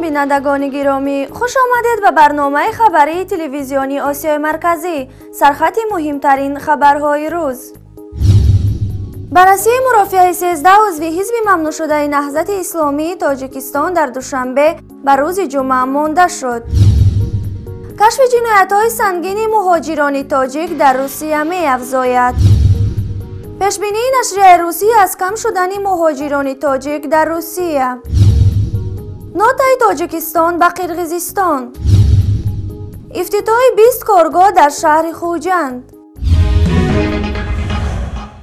بینندگان گرامی، خوش آمدید به برنامه خبری تلویزیونی آسیای مرکزی. سرخط مهمترین خبرهای روز. بررسی مرافعه 13 عضو حزب ممنوع شده نهضت اسلامی تاجیکستان در دوشنبه بر روز جمعه مانده شد. کشف جنایت‌های سنگین مهاجران تاجیک در روسیه می‌افزاید. پیشبینی نشریه روسی از کم شدن مهاجران تاجیک در روسیه. نوتای تاجیکستان به قرقیزستان. افتتاح 20 کارگاه در شهر خوجند.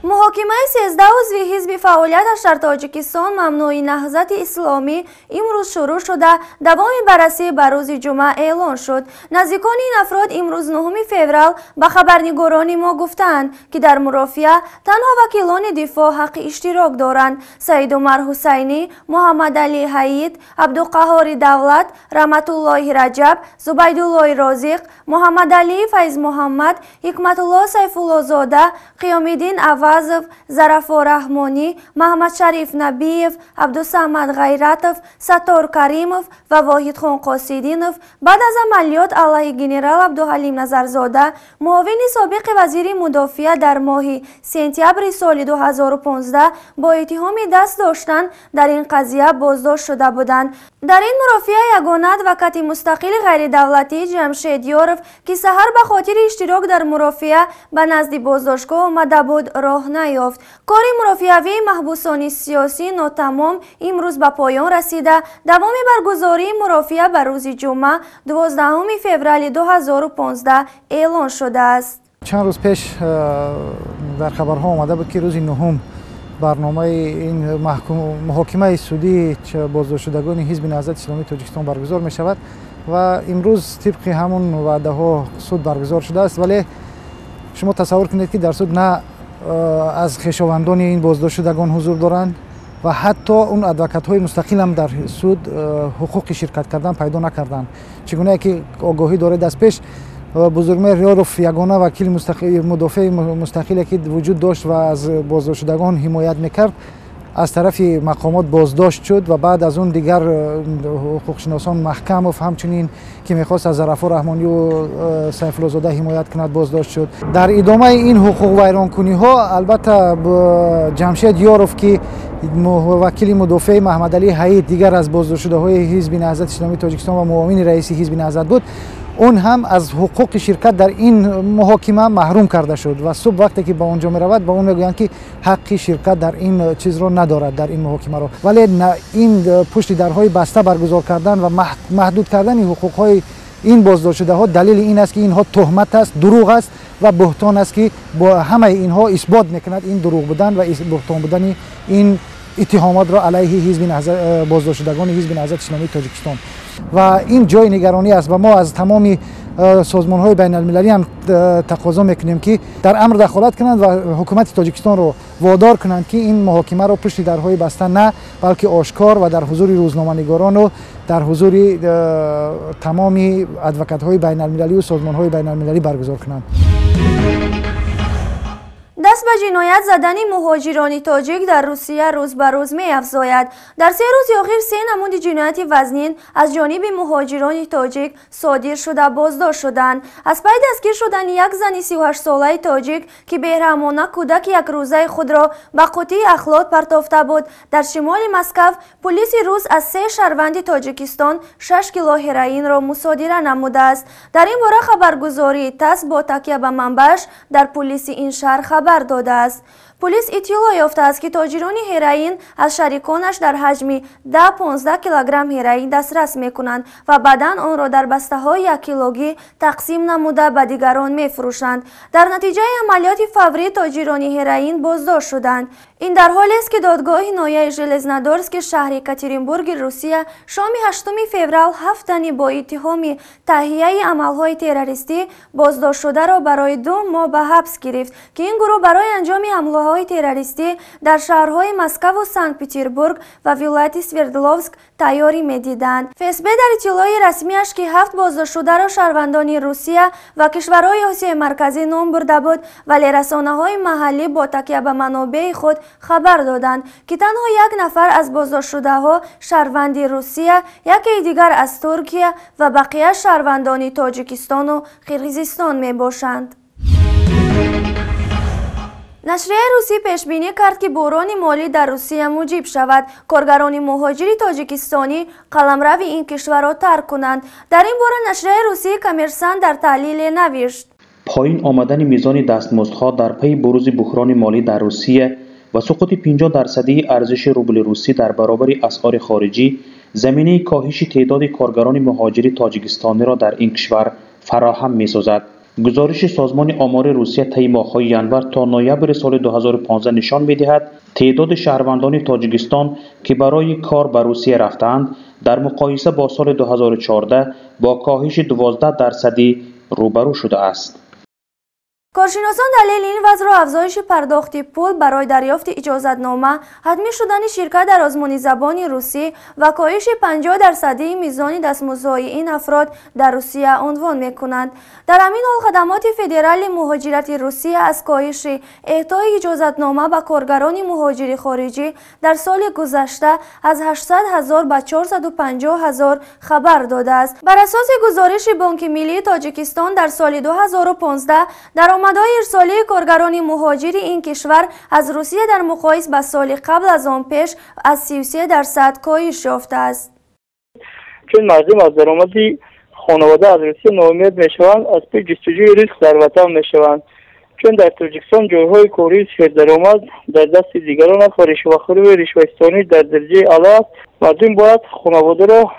محاکمه 13 عضو حزب فعالیتش در تاجیکستان ممنوع نهضت اسلامی امروز شروع شده. دوام بررسی بر روز جمعه اعلان شد. نزدیکان این افراد امروز 9 فوریه به خبرنگاران ما گفتند که در مرافعه تنها وکیلان دفاع حق اشتراک دارند. سید عمر حسینی، محمد علی حید، عبدالقهار دولت، رحمت الله رجب، زبیدالله رازق، محمد علی فیض محمد، حکمت الله سیف الله زاده، قیام الدین عوض، ظرفا رحمانی، محمد شریف نبیف، عبدالصمد غیرتов، ستار کریمov و واحد خان قاصدینov بعد از عملیات علیه گنرال عبدالحلیم نظرزاده معاون سابق وزیر مدافع در ماه سپتامبر سال 2015 با اتهام دست داشتن در این قضیه بازداشت شده بودند. در این مرافعه یگانه ادوکات مستقل غیر دولتی جمشید یاروف که سحر به خاطر اشتراک در مرافعه به نزد بازداشتگاه آمده بود راه نیافت. کار مرافعوی محبوسان سیاسی ناتمام امروز به پایان رسیده. دوام برگزاری مرافعه بر روز جمعه 12 فوریه 2015 اعلان شده است. چند روز پیش در خبرها آمده بود که روز 9 برنامه این محاکمه سودی بازداشت شدگان حزب نهضت اسلامی تاجیکستان برگزار می شود و امروز طبق همون وعده ها سود برگزار شده است. ولی شما تصور کنید که در سود نه از خویشاوندان این بازداشت شدگان حضور دارند و حتی اون ادوکات های مستقل هم در سود حقوق شرکت کردن پیدا نکردند. چگونه که آگاهی دارید از پیش بزرگمهر یاروف یگانه وکیل مدافع مستقلی که وجود داشت و از بازداشت شدگان حمایت میکرد از طرف مقامات بازداشت شد و بعد از اون دیگر حقوقشناسان محکم و همچنین که میخواست از ظرفا رحمانی و سیف الله زاده حمایت کند بازداشت شد. در ادامه این حقوق ویرانکنی ها البته جمشید یاروف که وکیل مدافع محمد علی حید دیگر از بازداشت شده های حزب نهضت اسلامی تاجیکستان و معاون رئیس حزب نهضت بود، اون هم از حقوق شرکت در این محاکمه محروم کرده شد و صبح وقتی که با اونجا می رود با اون میگویند که حق شرکت در این چیز رو ندارد در این محاکمه رو. ولی این پشت درهای بسته برگزار کردن و محدود کردن حقوق های این بازداشت شده ها دلیل این است که اینها تهمت است، دروغ است و بهتان است که با همه اینها اثبات میکند این دروغ بودن و بهتان بودن این اتهامات را علیه حزب نهضت بازداشت شدگان حزب نهضت اسلامی تاجیکستان و این جای نگرانی است و ما از تمام سازمان های بین المللی هم تقاضا میکنیم که در امر دخالت کنند و حکومت تاجیکستان رو وادار کنند که این محاکمه را پشت درهای بسته نه بلکه آشکار و در حضور روزنامه‌نگاران و در حضور تمام ادوکات های بین المللی و سازمان های بین المللی برگزار کنند. دست به جنایت زدن مهاجران تاجیک در روسیه روز به روز می‌افزاید. در 3 روز اخیر 3 نمود جنایت وزنین از جانب مهاجران تاجیک صادر شده بازداشت شدند. از پی دستگیر شدن یک زن 38 ساله تاجیک که بیرحمانه کودک یک روزه خود را به قوطی اخلاط پرتافته بود، در شمال مسکو پلیس روس از 3 شهروند تاجیکستان 6 کیلو هروئین را مصادره نموده است. در این باره خبرگزاری تاس با تکیه به منبعش در پلیس این شهر خبر داده است. پلیس اطلاع یافته است که تاجران هروئین از شریکانش در حجم 10-15 کیلوگرم هروئین دسترس میکنند و بعدا آن را در بسته های 1 کیلوگی تقسیم نموده به دیگران میفروشند. در نتیجه عملیات فوری تاجران هروئین بازداشت شدند. این در حالی است که دادگاه نایه ژلزندارسک شهر یکاترینبورگ روسیه شام 8 فوریه 7 تن با اتهام تهیه عملهای تروریستی بازداشت شده را برای 2 ماه به حبس گرفت که این گروه برای انجام حمله های تروریستی در شهرهای مسکو و سنت پترزبورگ و ولایت سوردلوفسک تیاری می‌دیدند. فسب در اطلاع رسمیش که 7 بازداشت شده را شهروندان روسیه و کشورهای آسیای مرکزی نام برده بود، ولی رسانه‌های محلی با تکیه به منابع خود خبر دادند که تنها 1 نفر از بازداشت شده‌ها شهروند روسیه، یکی دیگر از ترکیه و بقیه شهروندان تاجیکستان و قرقیزستان میباشند. نشریه روسی پیش بینی کرد که بحران مالی در روسیه موجب شود کارگران مهاجر تاجیکستانی قلمرو این کشور را ترک کنند. در این باره نشریه روسی کامرسانت در تحلیل نوشت: پایین آمدن میزان دستمزدها در پی بروز بحران مالی در روسیه و سقوط 50% ارزش روبل روسی در برابر اسعار خارجی زمینه کاهش تعداد کارگران مهاجر تاجیکستانی را در این کشور فراهم می‌سازد. گزارش سازمان آمار روسیه طی ماه‌های ژانویه تا نوامبر سال 2015 نشان می‌دهد تعداد شهروندان تاجیکستان که برای کار به روسیه رفتند در مقایسه با سال 2014 با کاهش 12% روبرو شده است. کارشناسان دلیل این وضع را افزایش پرداخت پول برای دریافت اجازتنامه، حتمی شدن شرکت در آزمون زبان روسی و کاهش 50% میزان دستمزدهای این افراد در روسیه عنوان می‌کنند. در همین حال خدمات فدرال مهاجرت روسیه از کاهش اعطای اجازتنامه به کارگران مهاجر خارجی در سال گذشته از 800,000 به 450,000 خبر داده است. بر اساس گزارش بانک ملی تاجیکستان در سال 2015 درآمدهای ارسالی کارگران مهاجر این کشور از روسیه در مقایسه با سال قبل از آن پیش از 33% کاهش یافته است. چون مردم از درآمدی خانواده از روسیه ناامید میشوند، از پی جستجوی رزق در وطن میشوند. چون در تاجیکستان جایهای کاری درآمد در دست دیگران است و رشوه‌خوری و رشوه‌ستانی در درجه اعلی است. مردم باید خانواده را،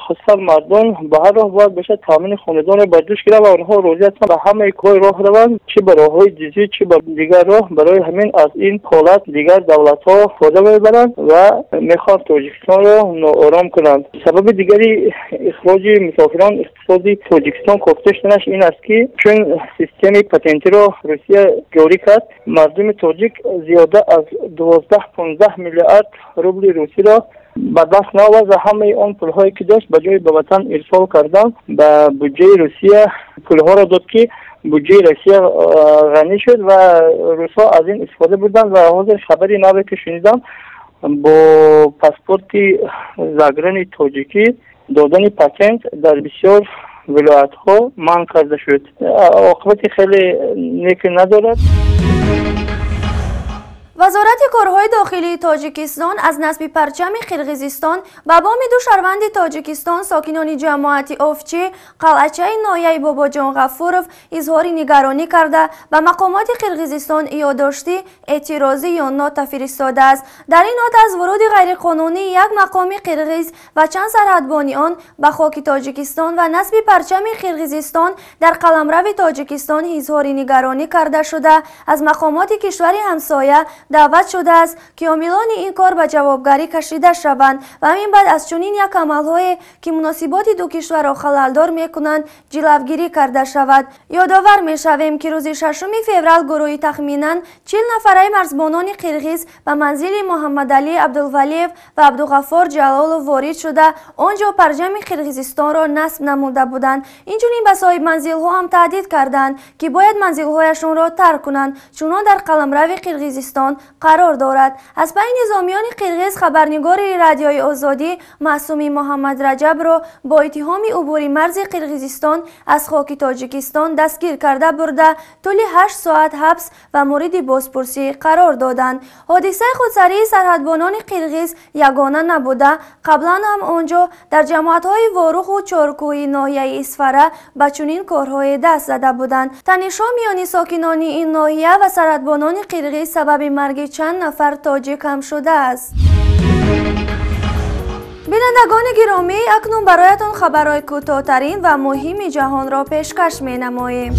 خصوصا مردان، به هر راه باید بشه تامین خاندان را بر دوش گیرد و آنها روزیت به همه کار راه روند، چه به راه‌های جزئی چه به دیگر راه. برای همین از این حالت دیگر دولت‌ها فایده میبرند و میخواهند تاجیکستان را ناآرام کنند. سبب دیگری اخراج مسافران اقتصادی تاجیکستان کافته شدنش این است که چون سیستم پاتنتی را روسیه جاری کرد، مردم تاجیک زیاده از 12-15 میلیارد روبل روسی را به دست نآورد و همه آن پول‌هایی که داشت به جای به وطن ارسال کردن به بودجه روسیه پول‌ها را داد که بودجه روسیه غنی شد و روس‌ها از این استفاده بردند. و حاضر خبری نوی که شنیدم با پاسپورت زاگران تاجیکی دادن پاتنت در بسیار ولایت‌ها منع کرده شد. عاقبت خیلی نیک ندارد. وزارت کارهای داخلی تاجیکستان از نصب پرچم قرقیزستان به بام 2 شهروند تاجیکستان ساکنان جماعت اوفچی قلعه نایه باباجان غفورов اظهار نگرانی کرده به مقامات قرقیزستان یادداشتی اعتراضی یا نوت فرستاده است. در این نوت از ورود غیرقانونی 1 مقام قرقیز و چند سرحدبانی آن به خاک تاجیکستان و نصب پرچم قرقیزستان در قلمرو تاجیکستان اظهار نگرانی کرده شده از مقامات کشور همسایه دعوت شده است که عاملان این کار به جوابگری کشیده شوند و همین بعد از چنین یک عمل‌های که مناسبات دو کشور را خلل‌دار می‌کنند جلوگیری کرده شود. یادآور می‌شویم که روز 6 فوریه گروهی تخمیناً 40 نفره مرزبانان قرقیز به منزل محمد علی عبدالولیف و عبدالغفار جلالو وارد شده آنجا پرچم قرقیزستان را نصب نموده بودند. اینچنین به صاحب منزل‌ها هم تهدید کردند که باید منزل‌هایشان را ترک کنند چون در قلمرو قرقیزستان قرار دارد. از بین نظامیان قرقیز خبرنگار رادیوی آزادی معصومی محمد رجب را با اتهام عبور مرز قرقیزستان از خاک تاجیکستان دستگیر کرده برده طول 8 ساعت حبس و مورد بازپرسی قرار دادند. حادثه خودسری سرحدبانان قرقیز یگانه نبوده، قبلا هم آنجا در جماعت‌های واروخ و چارکوی ناحیه اسفره به چنین کارهای دست زده بودند. تنش‌ها میان ساکنان این ناحیه و سرحدبانان قرقیز سبب مرگ چند نفر تاجیک هم شده است. بینندگان گرامی، اکنون برایتان خبرهای کوتاه‌ترین و مهم جهان را پیشکش می‌نماییم.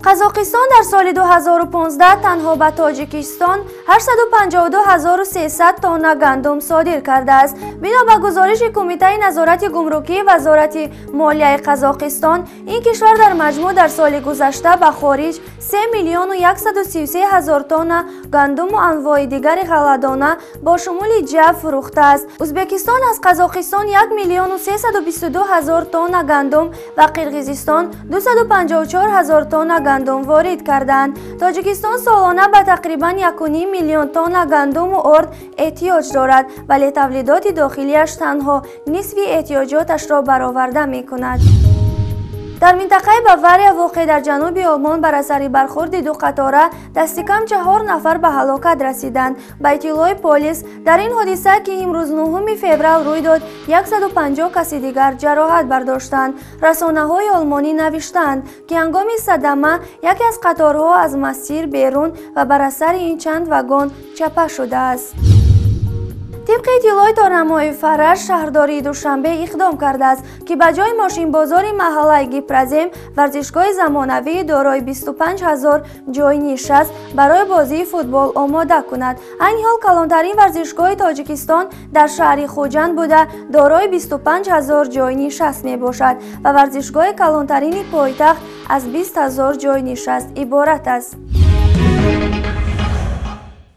قزاقستان در سال 2015 تنها به تاجیکستان 852300 تن گندم صادر کرده است. بنا به گزارش کمیته نظارت گمرکی وزارت مالیه قزاقستان، این کشور در مجموع در سال گذشته به خارج 3,133,000 تن گندم و انواع دیگر غله‌دانه با شمول جو فروخته است. ازبکستان از قزاقستان 1,322,000 تن گندم و قرقیزستان 254,000 تن گندم وارد کردند. تاجیکستان سالانه به تقریبا 1.5 میلیون تن گندم و ارد احتیاج دارد، ولی تولیدات داخلیش تنها نصف احتیاجاتش را برآورده می کند. در منطقه باواریا واقع در جنوب آلمان بر اثر برخورد دو قطاره دست کم 4 نفر به هلاکت رسیدند. به اطلاع پلیس در این حادثه که امروز 9 فوریه روی داد 150 کس دیگر جراحت برداشتند. رسانه‌های آلمانی نوشتند که هنگام صدمه یکی از قطارها از مسیر بیرون و بر اثر این چند واگن چپه شده است. طبق اطلاعات راهنمای فرش، شهرداری دوشنبه اقدام کرده است که به جای ماشین بازار محله گیپرزم ورزشگاه زمانوی دارای 25,000 جای نشست برای بازی فوتبال آماده کند. این حال کلانترین ورزشگاه تاجیکستان در شهر خوجند بوده دارای 25,000 جای نشست می باشد و ورزشگاه کلانترین پایتخت از 20,000 جای نشست عبارت است.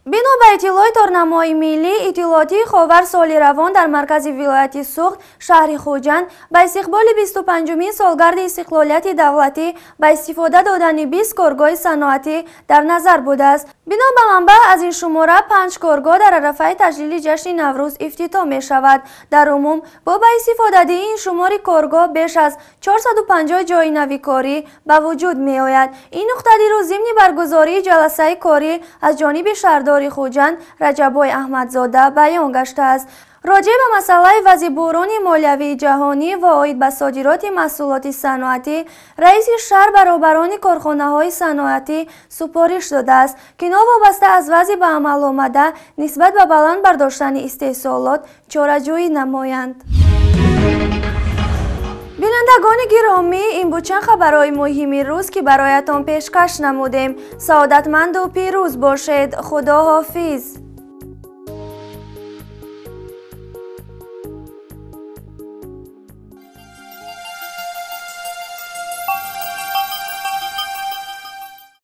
بنا به اطلاعات راهنمای ملی اطلاعاتی خاور سال روان در مرکز ولایت سوخت شهر خوجند به استقبال 25مین سالگرد استقلالیت دولتی به استفاده دادن 20 کارگاه صنعتی در نظر بوده است. بنا به منبع از این شماره 5 کارگاه در عرفه تجلیل جشن نوروز افتتاح می شود. در عموم با به استفاده این شمار کارگاه بیش از 450 جای نویکاری به وجود می آید. این نقطه رو ضمن برگزاری جلسه کاری از جانب شهردار خوجند رجبای احمدزاده بیان گشته است. راجع به مسئله وضع بحران مالیوی جهانی و عاید به صادرات محصولات صنعتی، رئیس شهر برابران کارخانه‌های صنعتی سپارش داده است که ناوابسته از وضع به عمل آمده نسبت به بلند برداشتن استحصالات چاره‌جویی نمایند. بینندگان گرامی، این بود چند خبرهای مهم روز که برایتان پیشکش نمودیم. سعادتمند و پیروز باشید. خدا حافظ.